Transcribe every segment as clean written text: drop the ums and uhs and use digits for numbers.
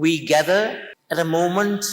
we gather at a moment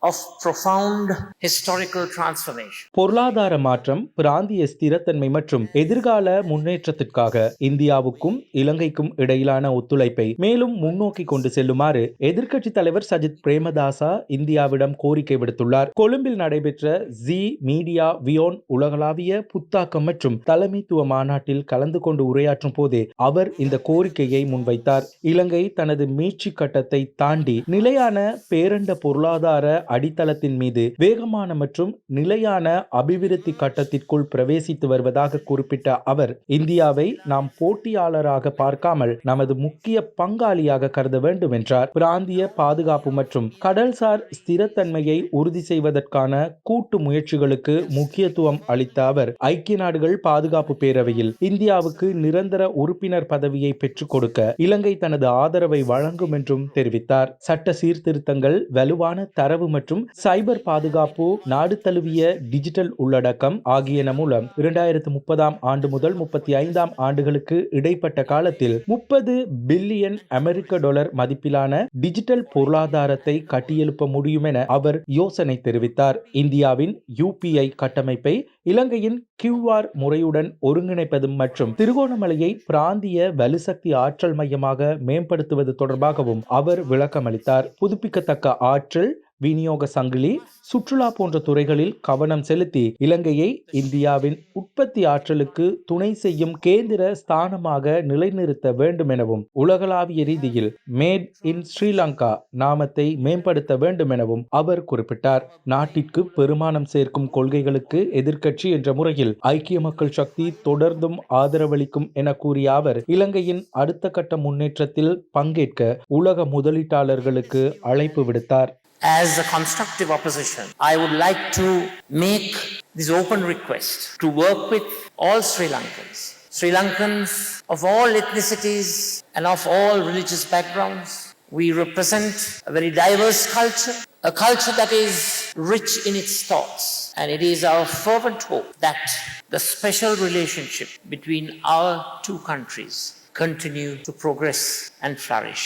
of profound historical transformation. பொருளாதார மாற்றம், பிராந்திய ஸ்திரத்தன்மை மற்றும் எதிர்கால முன்னேற்றத்திற்காக இந்தியாவுக்கும் இலங்கைக்கும் இடையிலான ஒத்துழைப்பை மேலும் முன்னோக்கி கொண்டு செல்லுமாறு எதிர்க்கட்சித் தலைவர் சஜித் பிரேமதாசா இந்தியாவிடம் கோரிக்கை விடுத்துள்ளார். கொழும்பில் நடைபெற்ற ஜி மீடியா வியோன் உலகளாவிய புத்தாக்கம் மற்றும் தலைமைத்துவ மாநாட்டில் கலந்து கொண்டு உரையாற்றும் போதே அவர் இந்த கோரிக்கையை முன்வைத்தார். இலங்கை தனது மீட்சி கட்டத்தை தாண்டி நிலையான பேரண்ட பொருளாதார அடித்தளத்தின் மீது வேகமான மற்றும் நிலையான அபிவிருத்தி கட்டத்திற்குள் பிரவேசித்து வருவதாக குறிப்பிட்ட அவர், இந்தியாவை நாம் போட்டியாளராக பார்க்காமல் நமது முக்கிய பங்காளியாக கருத வேண்டும் என்றார். பிராந்திய பாதுகாப்பு மற்றும் கடல்சார் ஸ்திரத்தன்மையை உறுதி செய்வதற்கான கூட்டு முயற்சிகளுக்கு முக்கியத்துவம் அளித்த அவர், ஐக்கிய நாடுகள் பாதுகாப்பு பேரவையில் இந்தியாவுக்கு நிரந்தர உறுப்பினர் பதவியை பெற்றுக் கொடுக்க இலங்கை தனது ஆதரவை வழங்கும் என்றும் தெரிவித்தார். சட்ட சீர்திருத்தங்கள், வலுவான தரவு மற்றும் சைபர் பாதுகாப்பு, நாடு தழுவிய டிஜிட்டல் உள்ளடக்கம் ஆகியன மூலம் 2030 ஆண்டு முதல் 35 ஆண்டுகளுக்கு இடைப்பட்ட காலத்தில் 30 பில்லியன் அமெரிக்க டாலர் மதிப்பிலான டிஜிட்டல் பொருளாதாரத்தை கட்டியெழுப்ப முடியும் என அவர் யோசனை தெரிவித்தார். இந்தியாவின் UPI கட்டமைப்பை இலங்கையின் QR முறையுடன் ஒருங்கிணைப்பது மற்றும் திருகோணமலையை பிராந்திய வலுசக்தி ஆற்றல் மையமாக மேம்படுத்துவது தொடர்பாகவும் அவர் விளக்கமளித்தார். புதுப்பிக்கத்தக்க ஆற்றல் விநியோக சங்கிலி, சுற்றுலா போன்ற துறைகளில் கவனம் செலுத்தி இலங்கையை இந்தியாவின் உற்பத்தி ஆற்றலுக்கு துணை செய்யும் கேந்திர ஸ்தானமாக நிலைநிறுத்த வேண்டும் எனவும், உலகளாவிய ரீதியில் மேட் இன் ஸ்ரீலங்கா நாமத்தை மேம்படுத்த வேண்டும் எனவும் அவர் குறிப்பிட்டார். நாட்டிற்கு பெருமானம் சேர்க்கும் கொள்கைகளுக்கு எதிர்க்கட்சி என்ற முறையில் ஐக்கிய மக்கள் சக்தி தொடர்ந்தும் ஆதரவளிக்கும் என கூறிய அவர், இலங்கையின் அடுத்த கட்ட முன்னேற்றத்தில் பங்கேற்க உலக முதலீட்டாளர்களுக்கு அழைப்பு விடுத்தார். As a constructive opposition, I would like to make this open request to work with all Sri Lankans. Sri Lankans of all ethnicities and of all religious backgrounds. We represent a very diverse culture, a culture that is rich in its thoughts. And it is our fervent hope that the special relationship between our two countries continue to progress and flourish.